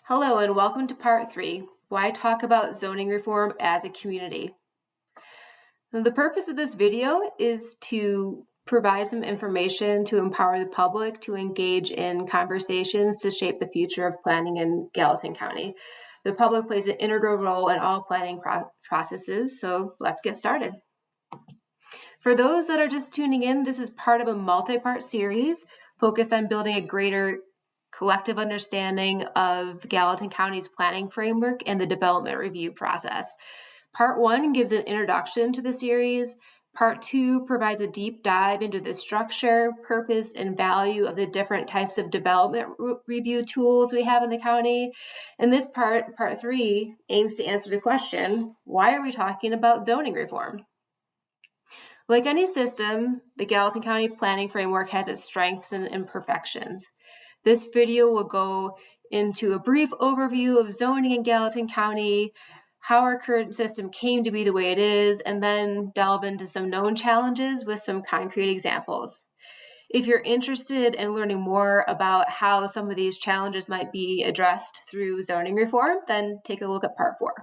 Hello and welcome to part 3, why talk about zoning reform as a community. The purpose of this video is to provide some information to empower the public to engage in conversations to shape the future of planning in Gallatin County. The public plays an integral role in all planning processes, so let's get started. For those that are just tuning in, this is part of a multi-part series focused on building a greater collective understanding of Gallatin County's planning framework and the development review process. Part 1 gives an introduction to the series. Part 2 provides a deep dive into the structure, purpose, and value of the different types of development review tools we have in the county. And this part 3, aims to answer the question, why are we talking about zoning reform? Like any system, the Gallatin County planning framework has its strengths and imperfections. This video will go into a brief overview of zoning in Gallatin County, how our current system came to be the way it is, and then delve into some known challenges with some concrete examples. If you're interested in learning more about how some of these challenges might be addressed through zoning reform, then take a look at part 4.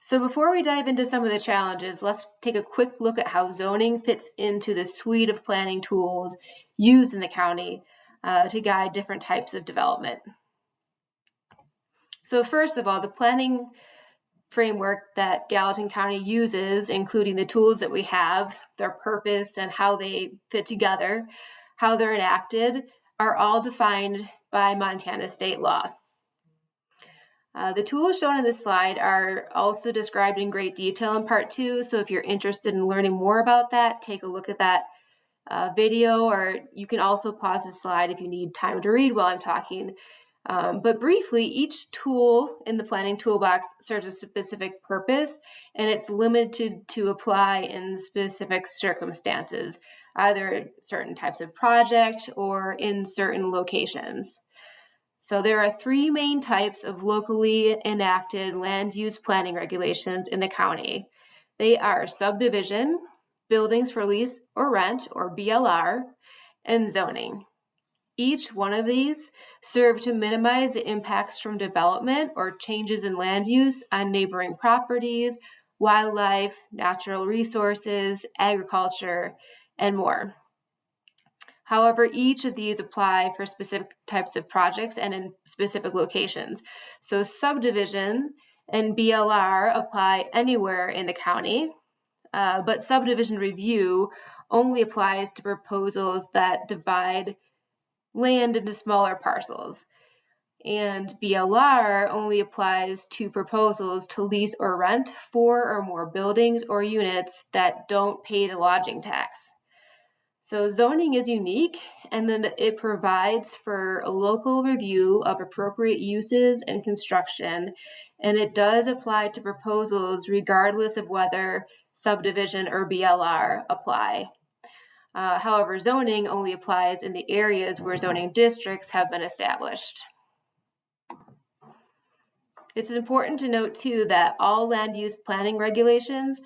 So before we dive into some of the challenges, let's take a quick look at how zoning fits into the suite of planning tools used in the county to guide different types of development. So first of all, the planning framework that Gallatin County uses, including the tools that we have, their purpose and how they fit together, how they're enacted, are all defined by Montana state law. The tools shown in this slide are also described in great detail in part 2, so if you're interested in learning more about that, take a look at that video, or you can also pause the slide if you need time to read while I'm talking. But briefly, each tool in the planning toolbox serves a specific purpose, and it's limited to apply in specific circumstances, either certain types of project or in certain locations. So there are 3 main types of locally enacted land use planning regulations in the county. They are subdivision, buildings for lease or rent, or BLR, and zoning. Each one of these serve to minimize the impacts from development or changes in land use on neighboring properties, wildlife, natural resources, agriculture, and more. However, each of these apply for specific types of projects and in specific locations. So subdivision and BLR apply anywhere in the county, but subdivision review only applies to proposals that divide land into smaller parcels. And BLR only applies to proposals to lease or rent 4 or more buildings or units that don't pay the lodging tax. So zoning is unique, and then it provides for a local review of appropriate uses and construction, and it does apply to proposals regardless of whether subdivision or BLR apply. However, zoning only applies in the areas where zoning districts have been established. It's important to note, too, that all land use planning regulations,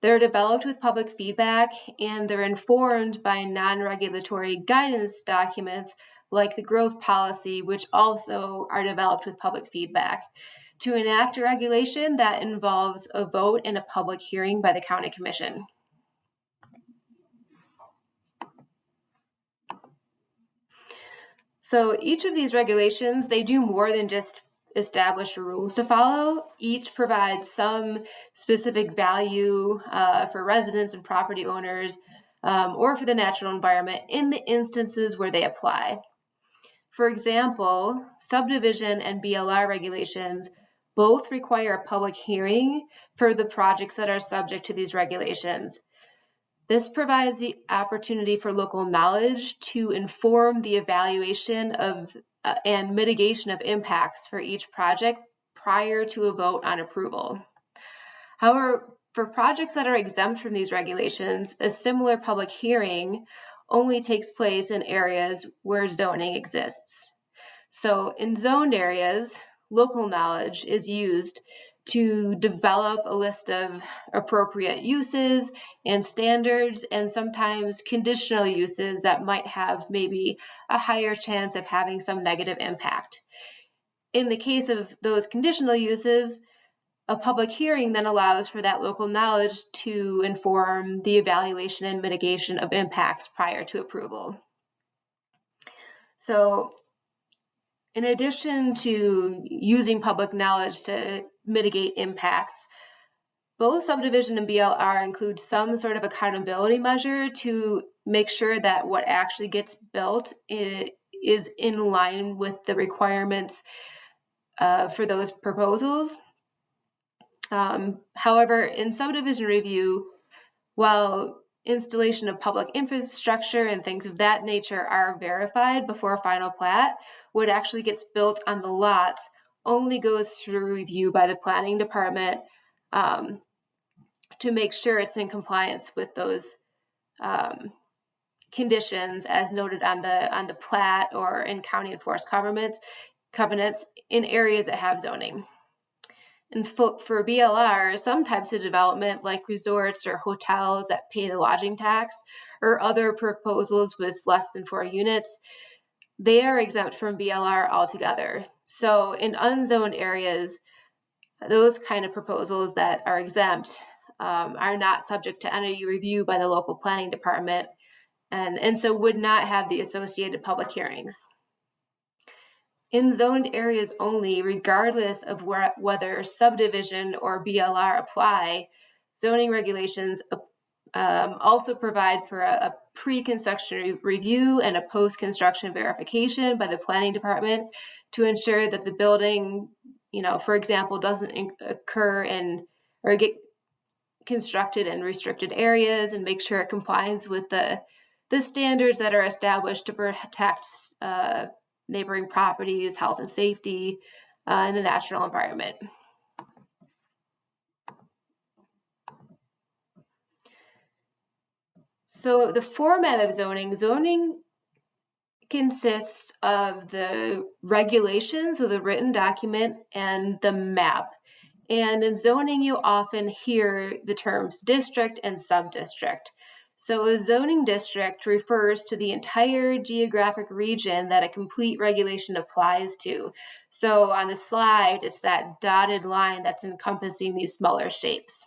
they're developed with public feedback, and they're informed by non-regulatory guidance documents like the growth policy, which also are developed with public feedback. To enact a regulation, that involves a vote and a public hearing by the county commission. So each of these regulations, they do more than just establish rules to follow. Each provides some specific value for residents and property owners or for the natural environment in the instances where they apply. For example, subdivision and BLR regulations both require a public hearing for the projects that are subject to these regulations. This provides the opportunity for local knowledge to inform the evaluation of and mitigation of impacts for each project prior to a vote on approval. However, for projects that are exempt from these regulations, a similar public hearing only takes place in areas where zoning exists. So in zoned areas, local knowledge is used to develop a list of appropriate uses and standards, and sometimes conditional uses that might have maybe a higher chance of having some negative impact. In the case of those conditional uses, a public hearing then allows for that local knowledge to inform the evaluation and mitigation of impacts prior to approval. So, in addition to using public knowledge to mitigate impacts, both subdivision and BLR include some sort of accountability measure to make sure that what actually gets built is in line with the requirements for those proposals. However, in subdivision review, while installation of public infrastructure and things of that nature are verified before final plat, what actually gets built on the lots only goes through review by the planning department to make sure it's in compliance with those conditions as noted on the plat or in county enforced covenants in areas that have zoning. And for BLR, some types of development like resorts or hotels that pay the lodging tax or other proposals with less than 4 units, they are exempt from BLR altogether. So in unzoned areas, those kind of proposals that are exempt are not subject to any review by the local planning department and so would not have the associated public hearings. In zoned areas only, regardless of whether subdivision or BLR apply, zoning regulations also provide for a pre-construction review and a post-construction verification by the planning department to ensure that the building, for example, doesn't occur in or get constructed in restricted areas, and make sure it complies with the standards that are established to protect neighboring properties, health and safety, and the natural environment. So the format of zoning consists of the regulations, so the written document, and the map. And in zoning, you often hear the terms district and subdistrict. So a zoning district refers to the entire geographic region that a complete regulation applies to. So on the slide, it's that dotted line that's encompassing these smaller shapes.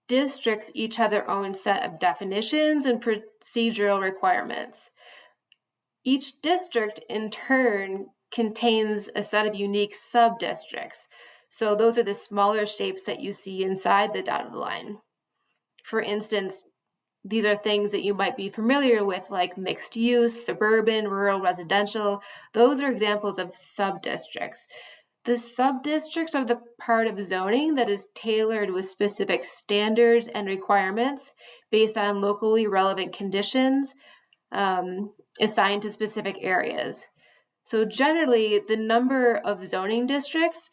Districts each have their own set of definitions and procedural requirements. Each district, in turn, contains a set of unique subdistricts. So those are the smaller shapes that you see inside the dotted line. For instance, these are things that you might be familiar with, like mixed use, suburban, rural, residential. Those are examples of subdistricts. The subdistricts are the part of zoning that is tailored with specific standards and requirements based on locally relevant conditions assigned to specific areas. So generally, the number of zoning districts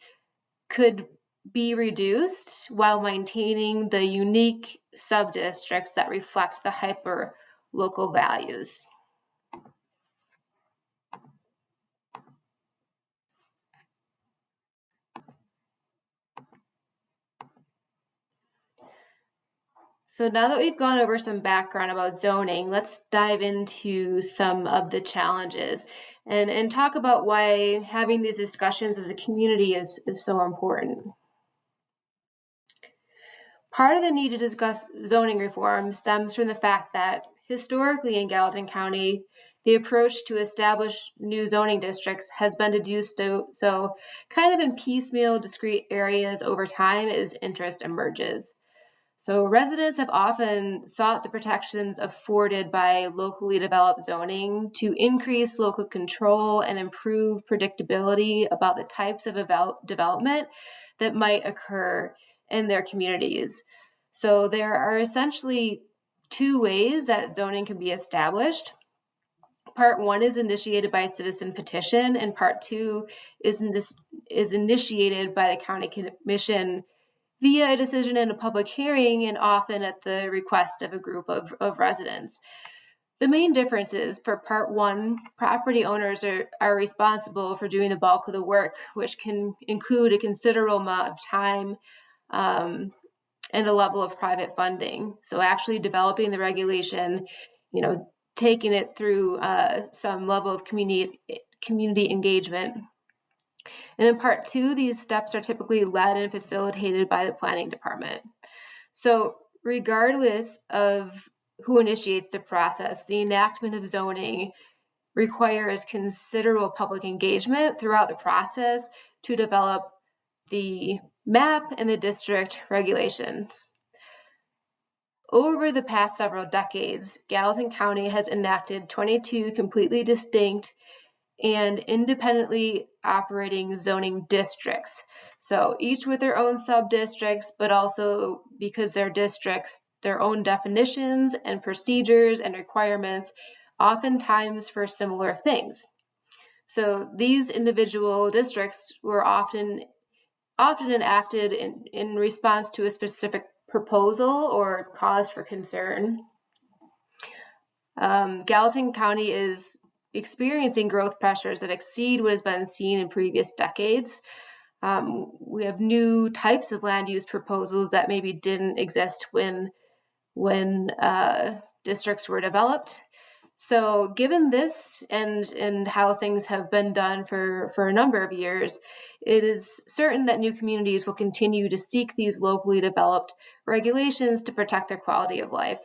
could be reduced while maintaining the unique subdistricts that reflect the hyper local values. So now that we've gone over some background about zoning, let's dive into some of the challenges and talk about why having these discussions as a community is so important. Part of the need to discuss zoning reform stems from the fact that historically in Gallatin County, the approach to establish new zoning districts has been to do so kind of in piecemeal, discrete areas over time as interest emerges. So residents have often sought the protections afforded by locally developed zoning to increase local control and improve predictability about the types of development that might occur in their communities. So there are essentially 2 ways that zoning can be established. Part 1 is initiated by citizen petition, and Part 2 is initiated by the county commission via a decision in a public hearing, and often at the request of a group of residents. The main difference is for Part 1, property owners are responsible for doing the bulk of the work, which can include a considerable amount of time and a level of private funding. So actually developing the regulation, taking it through some level of community engagement. And in Part 2, these steps are typically led and facilitated by the planning department. So regardless of who initiates the process, the enactment of zoning requires considerable public engagement throughout the process to develop the map and the district regulations. Over the past several decades, Gallatin County has enacted 22 completely distinct and independently operating zoning districts. So each with their own sub-districts, but also because they're districts, their own definitions and procedures and requirements, oftentimes for similar things. So these individual districts were often enacted in response to a specific proposal or cause for concern. Gallatin County is experiencing growth pressures that exceed what has been seen in previous decades. We have new types of land use proposals that maybe didn't exist when districts were developed. So given this and how things have been done for a number of years, it is certain that new communities will continue to seek these locally developed regulations to protect their quality of life.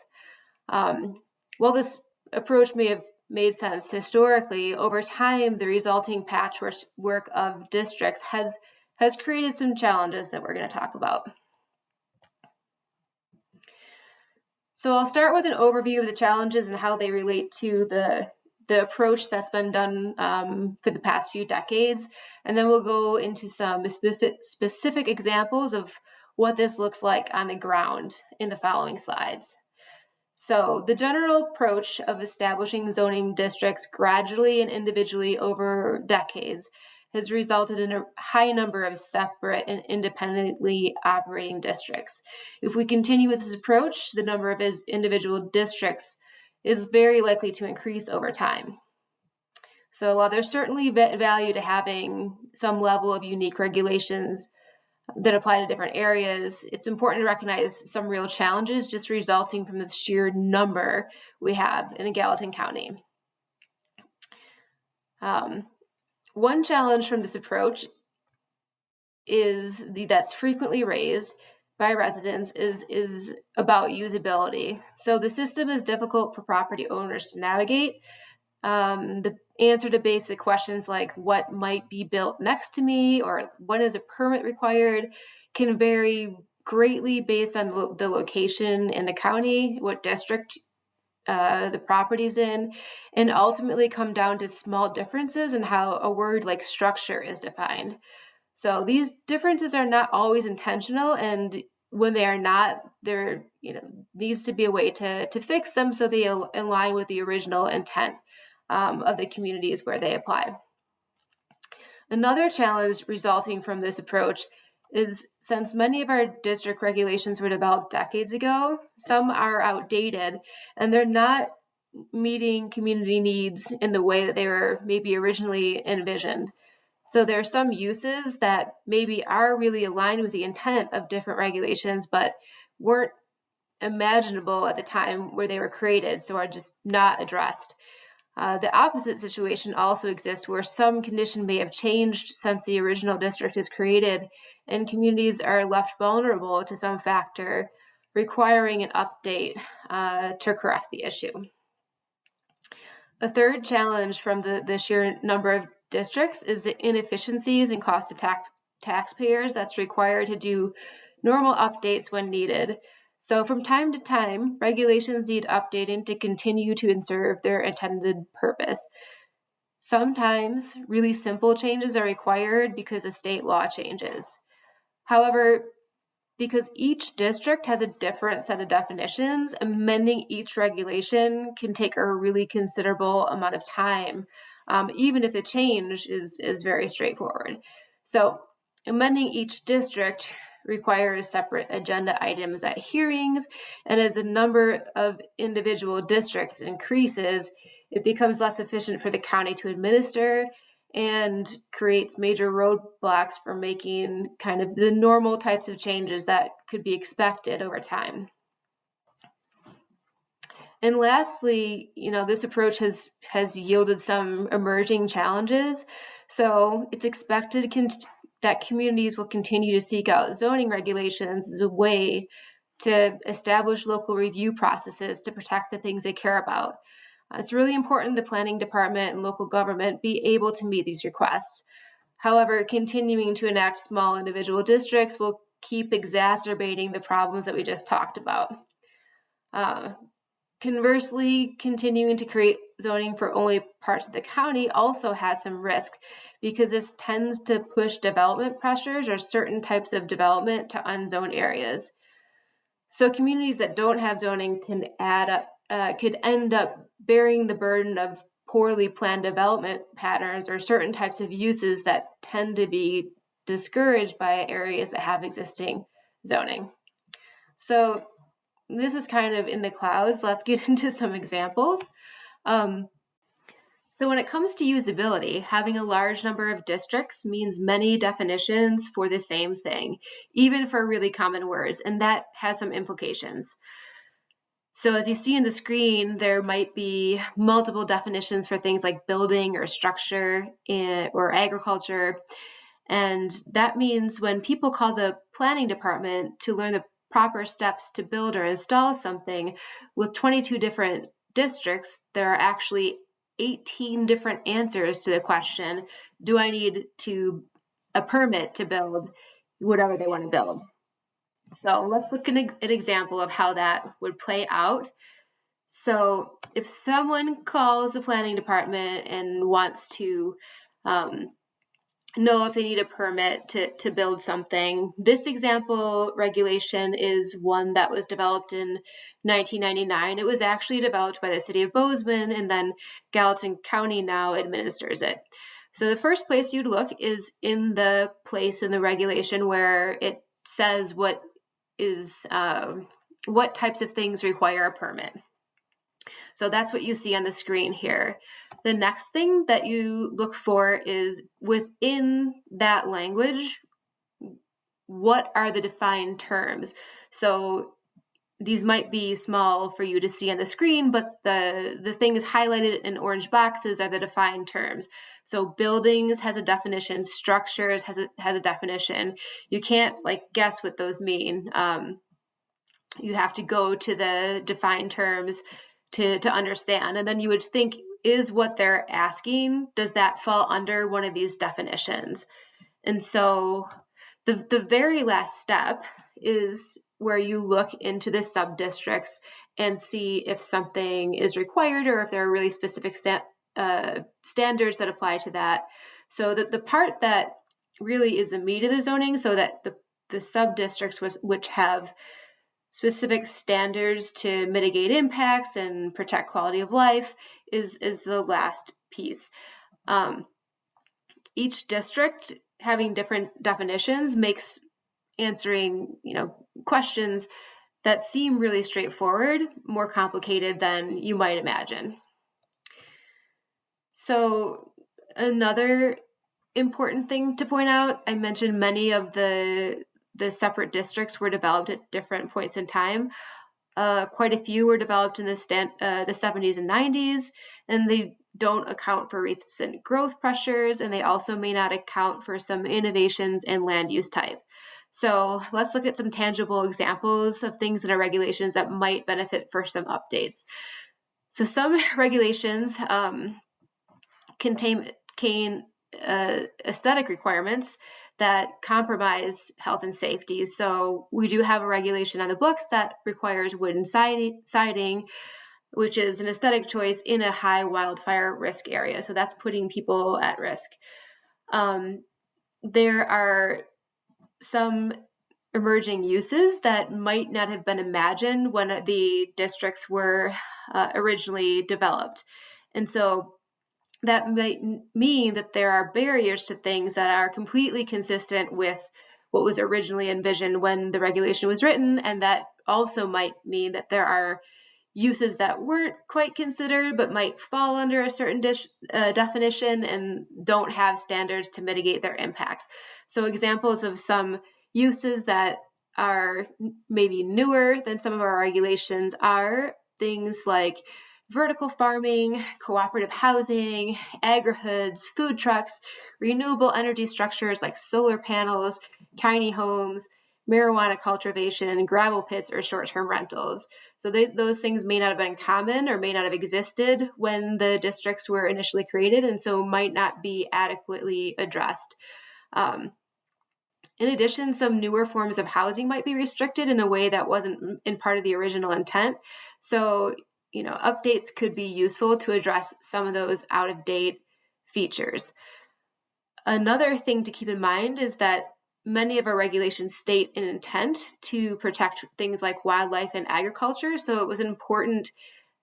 While this approach may have made sense historically, over time, the resulting patchwork of districts has created some challenges that we're going to talk about. So I'll start with an overview of the challenges and how they relate to the approach that's been done for the past few decades, and then we'll go into some specific examples of what this looks like on the ground in the following slides. So the general approach of establishing zoning districts gradually and individually over decades has resulted in a high number of separate and independently operating districts. If we continue with this approach, the number of individual districts is very likely to increase over time. So while there's certainly value to having some level of unique regulations that apply to different areas, it's important to recognize some real challenges just resulting from the sheer number we have in Gallatin County. One challenge from this approach that's frequently raised by residents is about usability. So the system is difficult for property owners to navigate. The answer to basic questions like what might be built next to me or when is a permit required can vary greatly based on the location in the county, what district the property's in, and ultimately come down to small differences in how a word like structure is defined. So these differences are not always intentional, and when they are not, there needs to be a way to fix them so they align with the original intent of the communities where they apply. Another challenge resulting from this approach is since many of our district regulations were developed decades ago, some are outdated and they're not meeting community needs in the way that they were maybe originally envisioned. So there are some uses that maybe are really aligned with the intent of different regulations, but weren't imaginable at the time where they were created, so are just not addressed. The opposite situation also exists where some condition may have changed since the original district is created, and communities are left vulnerable to some factor requiring an update to correct the issue. A third challenge from the sheer number of districts is the inefficiencies and cost to taxpayers that's required to do normal updates when needed. So from time to time, regulations need updating to continue to serve their intended purpose. Sometimes really simple changes are required because a state law changes. However, because each district has a different set of definitions, amending each regulation can take a really considerable amount of time, even if the change is very straightforward. So amending each district requires separate agenda items at hearings, and as the number of individual districts increases, it becomes less efficient for the county to administer and creates major roadblocks for making kind of the normal types of changes that could be expected over time. And lastly, this approach has yielded some emerging challenges. So it's expected that communities will continue to seek out zoning regulations as a way to establish local review processes to protect the things they care about. It's really important the planning department and local government be able to meet these requests. However, continuing to enact small individual districts will keep exacerbating the problems that we just talked about. Conversely, continuing to create zoning for only parts of the county also has some risk because this tends to push development pressures or certain types of development to unzoned areas. So communities that don't have zoning could end up bearing the burden of poorly planned development patterns or certain types of uses that tend to be discouraged by areas that have existing zoning. So this is kind of in the clouds. Let's get into some examples. So when it comes to usability, having a large number of districts means many definitions for the same thing, even for really common words, and that has some implications. So as you see in the screen, there might be multiple definitions for things like building or structure or agriculture. And that means when people call the planning department to learn the proper steps to build or install something with 22 different districts, there are actually 18 different answers to the question, do I need a permit to build whatever they want to build? So let's look at an example of how that would play out. So if someone calls the planning department and wants to know if they need a permit to build something, this example regulation is one that was developed in 1999. It was actually developed by the city of Bozeman, and then Gallatin County now administers it. So the first place you'd look is in the place in the regulation where it says what types of things require a permit. So that's what you see on the screen here. The next thing that you look for is within that language, what are the defined terms? So these might be small for you to see on the screen, but the things highlighted in orange boxes are the defined terms. So buildings has a definition, structures has a definition. You can't guess what those mean. You have to go to the defined terms to understand. And then you would think, is what they're asking, does that fall under one of these definitions? And so the very last step is where you look into the subdistricts and see if something is required or if there are really specific standards that apply to that. So that the part that really is the meat of the zoning, so that the subdistricts which have specific standards to mitigate impacts and protect quality of life is the last piece. Each district having different definitions makes answering, questions that seem really straightforward more complicated than you might imagine. So another important thing to point out, I mentioned many of the separate districts were developed at different points in time. Quite a few were developed in the 70s and 90s, and they don't account for recent growth pressures, and they also may not account for some innovations in land use type. So let's look at some tangible examples of things in our regulations that might benefit for some updates. So some regulations contain aesthetic requirements that compromise health and safety. So we do have a regulation on the books that requires wooden siding, which is an aesthetic choice in a high wildfire risk area. So that's putting people at risk. There are some emerging uses that might not have been imagined when the districts were originally developed. And so that might mean that there are barriers to things that are completely consistent with what was originally envisioned when the regulation was written. And that also might mean that there are uses that weren't quite considered but might fall under a certain definition and don't have standards to mitigate their impacts. So examples of some uses that are maybe newer than some of our regulations are things like vertical farming, cooperative housing, agri-hoods, food trucks, renewable energy structures like solar panels, tiny homes, marijuana cultivation, gravel pits, or short-term rentals. So those things may not have been common or may not have existed when the districts were initially created, and so might not be adequately addressed. In addition, some newer forms of housing might be restricted in a way that wasn't in part of the original intent. So, updates could be useful to address some of those out-of-date features. Another thing to keep in mind is that many of our regulations state an intent to protect things like wildlife and agriculture. So it was important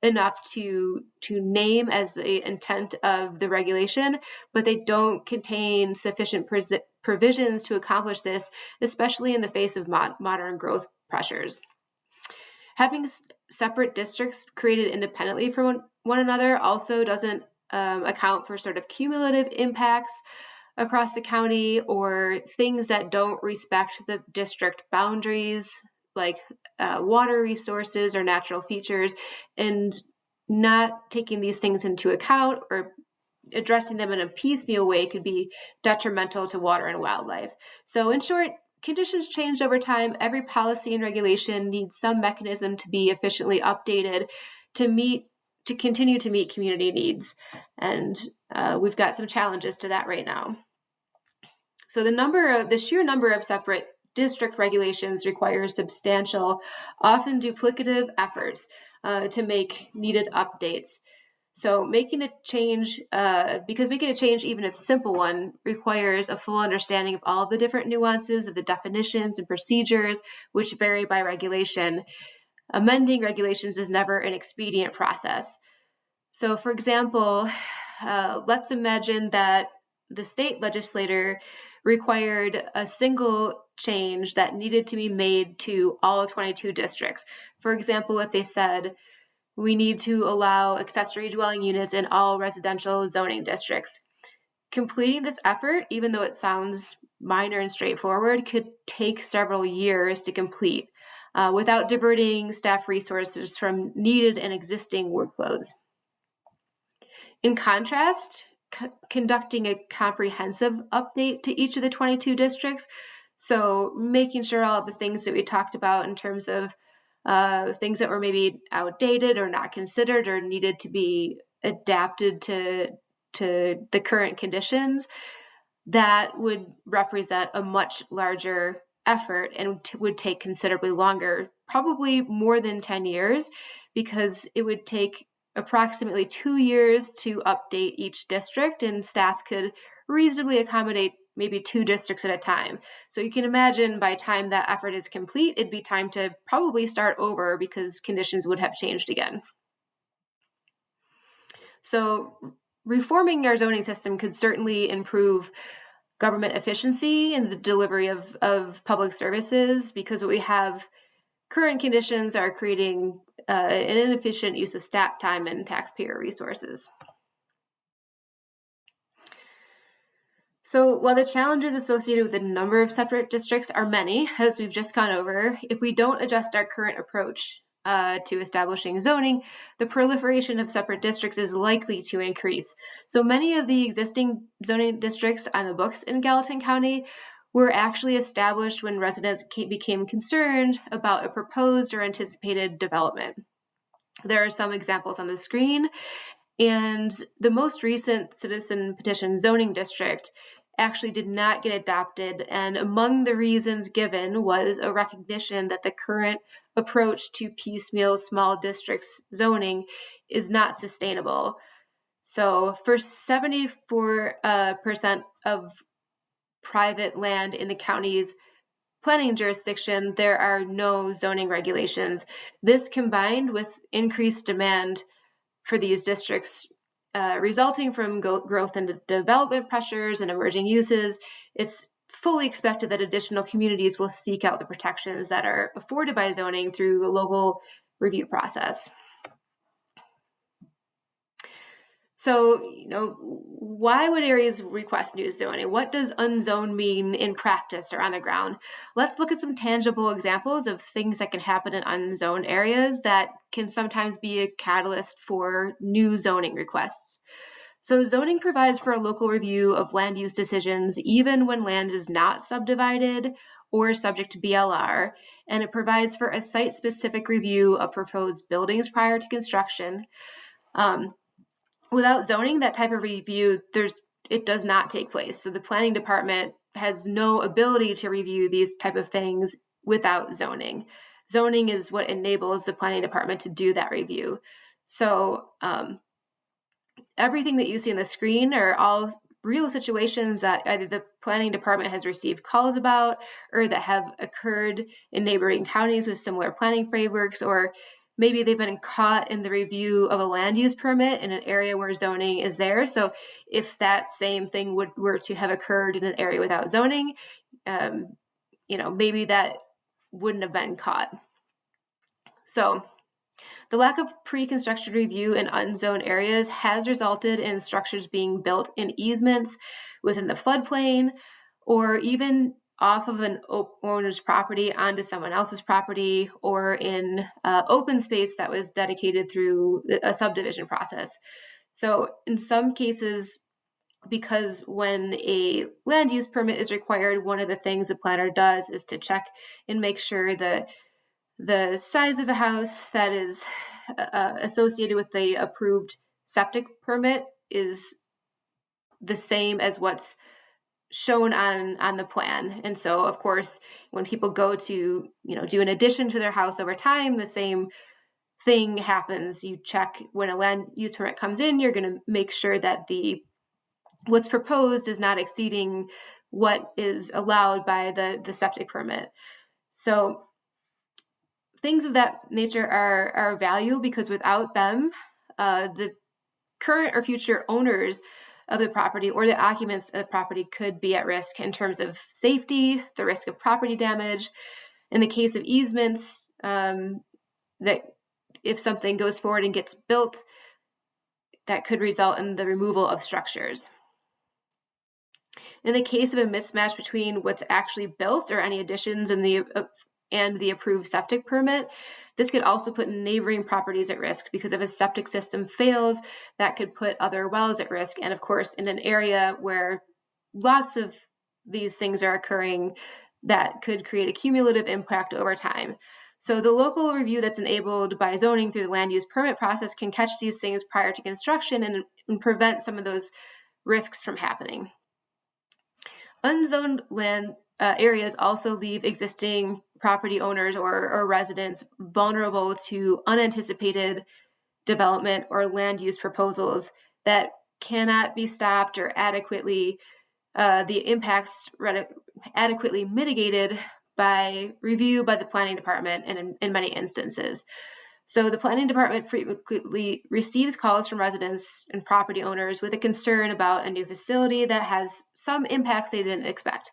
enough to name as the intent of the regulation, but they don't contain sufficient provisions to accomplish this, especially in the face of modern growth pressures. Having separate districts created independently from one another also doesn't account for sort of cumulative impacts across the county or things that don't respect the district boundaries, like water resources or natural features, and not taking these things into account or addressing them in a piecemeal way could be detrimental to water and wildlife. So in short, conditions change over time. Every policy and regulation needs some mechanism to be efficiently updated to continue to meet community needs. And we've got some challenges to that right now. So the sheer number of separate district regulations requires substantial, often duplicative efforts to make needed updates. So making a change, even if simple one, requires a full understanding of all of the different nuances of the definitions and procedures, which vary by regulation. Amending regulations is never an expedient process. So, for example, let's imagine that the state legislator required a single change that needed to be made to all 22 districts. For example, if they said, we need to allow accessory dwelling units in all residential zoning districts. Completing this effort, even though it sounds minor and straightforward, could take several years to complete without diverting staff resources from needed and existing workloads. In contrast, conducting a comprehensive update to each of the 22 districts, so making sure all of the things that we talked about in terms of things that were maybe outdated or not considered or needed to be adapted to the current conditions, that would represent a much larger effort and would take considerably longer, probably more than 10 years, because it would take approximately 2 years to update each district, and staff could reasonably accommodate maybe 2 districts at a time. So you can imagine by the time that effort is complete, it'd be time to probably start over because conditions would have changed again. So reforming our zoning system could certainly improve government efficiency and the delivery of public services, because what we have current conditions are creating an inefficient use of staff time and taxpayer resources. So while the challenges associated with the number of separate districts are many, as we've just gone over, if we don't adjust our current approach to establishing zoning, the proliferation of separate districts is likely to increase. So many of the existing zoning districts on the books in Gallatin County were actually established when residents became concerned about a proposed or anticipated development. There are some examples on the screen, and the most recent citizen petition zoning district actually did not get adopted, and among the reasons given was a recognition that the current approach to piecemeal small districts zoning is not sustainable. So for 74% of private land in the county's planning jurisdiction, there are no zoning regulations. This, combined with increased demand for these districts resulting from growth and development pressures and emerging uses, it's fully expected that additional communities will seek out the protections that are afforded by zoning through the local review process. So, why would areas request new zoning? What does unzoned mean in practice or on the ground? Let's look at some tangible examples of things that can happen in unzoned areas that can sometimes be a catalyst for new zoning requests. So zoning provides for a local review of land use decisions, even when land is not subdivided or subject to BLR, and it provides for a site-specific review of proposed buildings prior to construction. Without zoning, that type of review, it does not take place. So the planning department has no ability to review these type of things without zoning. Zoning is what enables the planning department to do that review. So everything that you see on the screen are all real situations that either the planning department has received calls about or that have occurred in neighboring counties with similar planning frameworks, or maybe they've been caught in the review of a land use permit in an area where zoning is there. So if that same thing were to have occurred in an area without zoning, maybe that wouldn't have been caught. So the lack of pre-construction review in unzoned areas has resulted in structures being built in easements within the floodplain, or even off of an owner's property onto someone else's property, or in open space that was dedicated through a subdivision process. So in some cases, because when a land use permit is required, one of the things the planner does is to check and make sure the size of the house that is associated with the approved septic permit is the same as what's shown on the plan. And so, of course, when people go to, do an addition to their house over time, the same thing happens. You check when a land use permit comes in, you're going to make sure that what's proposed is not exceeding what is allowed by the septic permit. So things of that nature are of value, because without them, the current or future owners of the property or the occupants of the property could be at risk in terms of safety, the risk of property damage. In the case of easements, that if something goes forward and gets built, that could result in the removal of structures. In the case of a mismatch between what's actually built or any additions and the approved septic permit, this could also put neighboring properties at risk, because if a septic system fails, that could put other wells at risk. And of course, in an area where lots of these things are occurring, that could create a cumulative impact over time. So the local review that's enabled by zoning through the land use permit process can catch these things prior to construction and prevent some of those risks from happening. Unzoned land areas also leave existing property owners or residents vulnerable to unanticipated development or land use proposals that cannot be stopped or adequately mitigated by review by the planning department, and in many instances. So the planning department frequently receives calls from residents and property owners with a concern about a new facility that has some impacts they didn't expect,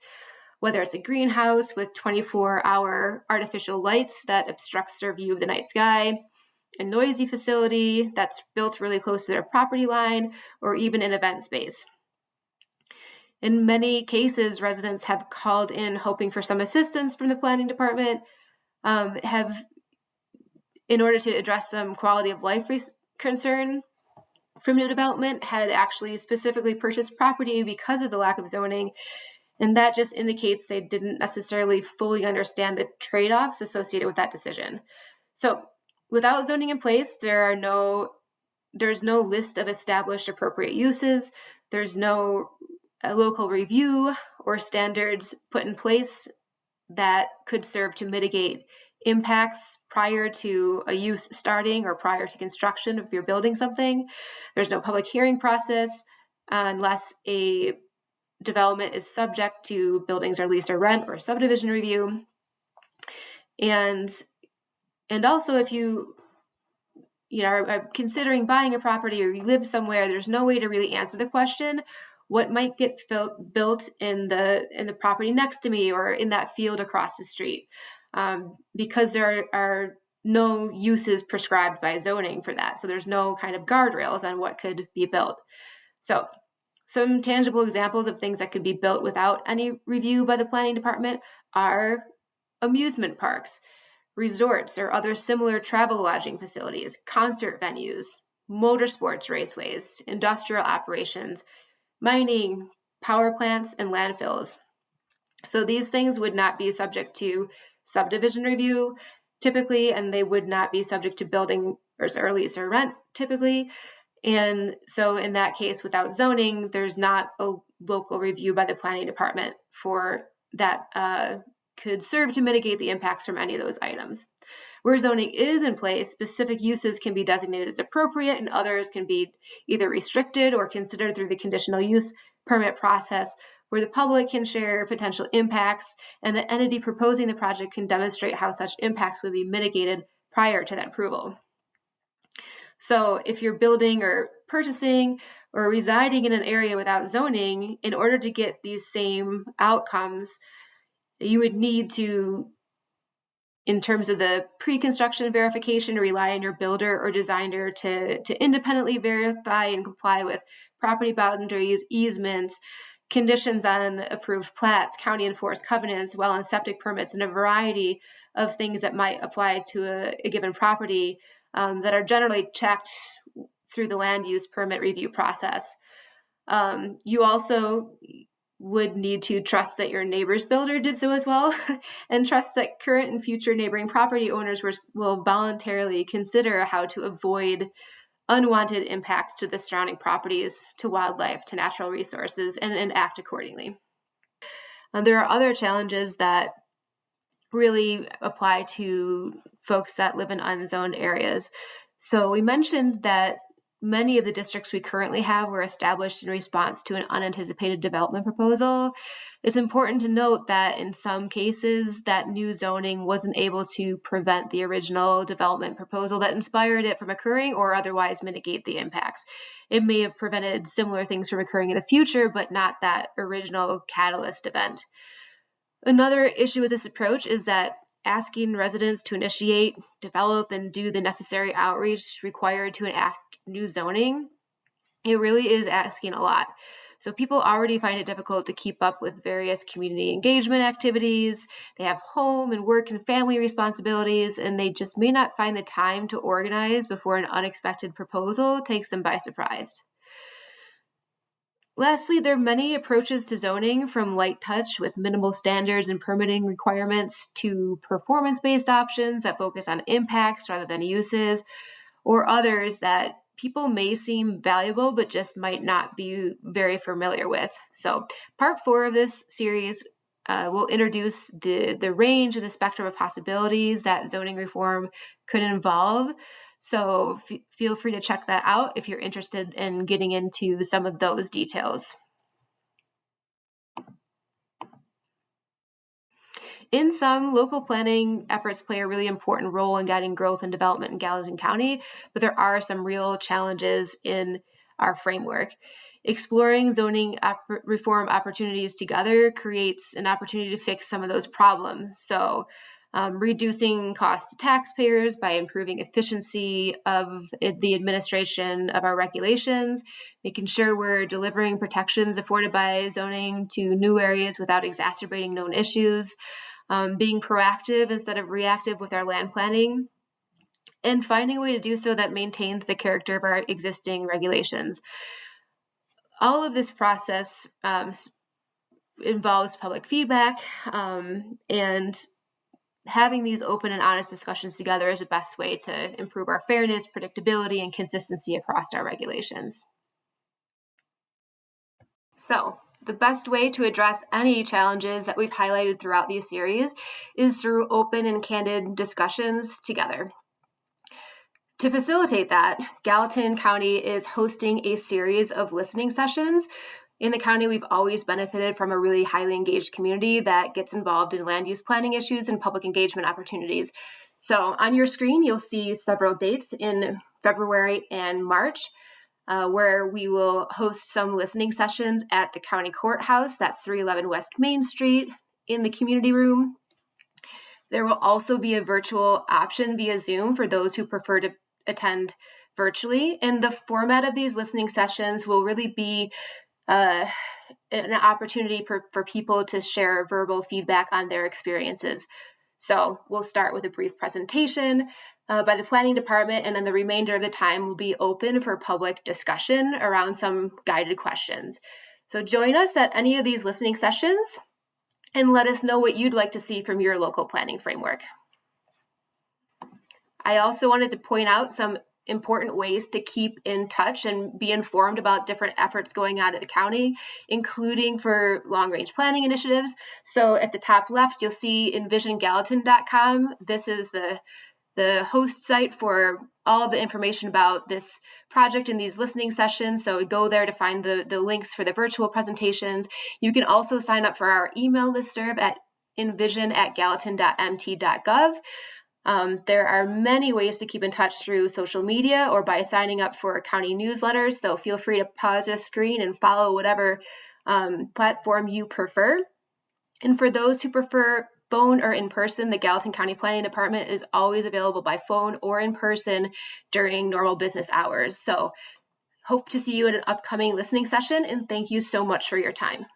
whether it's a greenhouse with 24-hour artificial lights that obstructs their view of the night sky, a noisy facility that's built really close to their property line, or even an event space. In many cases, residents have called in hoping for some assistance from the planning department, in order to address some quality of life concern from new development, had actually specifically purchased property because of the lack of zoning. And that just indicates they didn't necessarily fully understand the trade-offs associated with that decision. So without zoning in place, there's no list of established appropriate uses. There's no local review or standards put in place that could serve to mitigate impacts prior to a use starting or prior to construction if you're building something. There's no public hearing process unless a development is subject to buildings or lease or rent or subdivision review. And also, if you are considering buying a property or you live somewhere, there's no way to really answer the question, what might get built in the property next to me or in that field across the street, because there are no uses prescribed by zoning for that. So there's no kind of guardrails on what could be built. So some tangible examples of things that could be built without any review by the planning department are amusement parks, resorts or other similar travel lodging facilities, concert venues, motorsports raceways, industrial operations, mining, power plants, and landfills. So these things would not be subject to subdivision review typically, and they would not be subject to building or lease or rent typically. And so in that case, without zoning, there's not a local review by the planning department for that could serve to mitigate the impacts from any of those items. Where zoning is in place, specific uses can be designated as appropriate and others can be either restricted or considered through the conditional use permit process, where the public can share potential impacts and the entity proposing the project can demonstrate how such impacts would be mitigated prior to that approval. So if you're building or purchasing or residing in an area without zoning, in order to get these same outcomes, you would need to, in terms of the pre-construction verification, rely on your builder or designer to independently verify and comply with property boundaries, easements, conditions on approved plats, county enforced covenants, well and septic permits, and a variety of things that might apply to a given property that are generally checked through the land use permit review process. You also would need to trust that your neighbor's builder did so as well, and trust that current and future neighboring property owners will voluntarily consider how to avoid unwanted impacts to the surrounding properties, to wildlife, to natural resources, and act accordingly. There are other challenges that really apply to folks that live in unzoned areas. So we mentioned that many of the districts we currently have were established in response to an unanticipated development proposal. It's important to note that in some cases, that new zoning wasn't able to prevent the original development proposal that inspired it from occurring or otherwise mitigate the impacts. It may have prevented similar things from occurring in the future, but not that original catalyst event. Another issue with this approach is that asking residents to initiate, develop, and do the necessary outreach required to enact new zoning, it really is asking a lot. So people already find it difficult to keep up with various community engagement activities. They have home and work and family responsibilities, and they just may not find the time to organize before an unexpected proposal takes them by surprise. Lastly, there are many approaches to zoning, from light touch with minimal standards and permitting requirements to performance-based options that focus on impacts rather than uses, or others that people may seem valuable but just might not be very familiar with. So part 4 of this series will introduce the range and the spectrum of possibilities that zoning reform could involve. So feel free to check that out if you're interested in getting into some of those details. In sum, local planning efforts play a really important role in guiding growth and development in Gallatin County, but there are some real challenges in our framework. Exploring zoning reform opportunities together creates an opportunity to fix some of those problems. So reducing costs to taxpayers by improving efficiency of the administration of our regulations, making sure we're delivering protections afforded by zoning to new areas without exacerbating known issues, being proactive instead of reactive with our land planning, and finding a way to do so that maintains the character of our existing regulations. All of this process involves public feedback, and having these open and honest discussions together is the best way to improve our fairness, predictability, and consistency across our regulations. So, the best way to address any challenges that we've highlighted throughout these series is through open and candid discussions together. To facilitate that, Gallatin County is hosting a series of listening sessions. In the county, we've always benefited from a really highly engaged community that gets involved in land use planning issues and public engagement opportunities. So on your screen, you'll see several dates in February and March. where we will host some listening sessions at the county courthouse. That's 311 West Main Street in the community room. There will also be a virtual option via Zoom for those who prefer to attend virtually. And the format of these listening sessions will really be an opportunity for people to share verbal feedback on their experiences. So we'll start with a brief presentation by the planning department, and then the remainder of the time will be open for public discussion around some guided questions. So join us at any of these listening sessions and let us know what you'd like to see from your local planning framework. I also wanted to point out some important ways to keep in touch and be informed about different efforts going on at the county, including for long-range planning initiatives. So at the top left, you'll see envisiongallatin.com. This is the host site for all of the information about this project and these listening sessions. So go there to find the links for the virtual presentations. You can also sign up for our email listserv at envision@gallatin.mt.gov. There are many ways to keep in touch through social media or by signing up for county newsletters. So feel free to pause this screen and follow whatever platform you prefer. And for those who prefer phone or in person, the Gallatin County Planning Department is always available by phone or in person during normal business hours. So hope to see you at an upcoming listening session, and thank you so much for your time.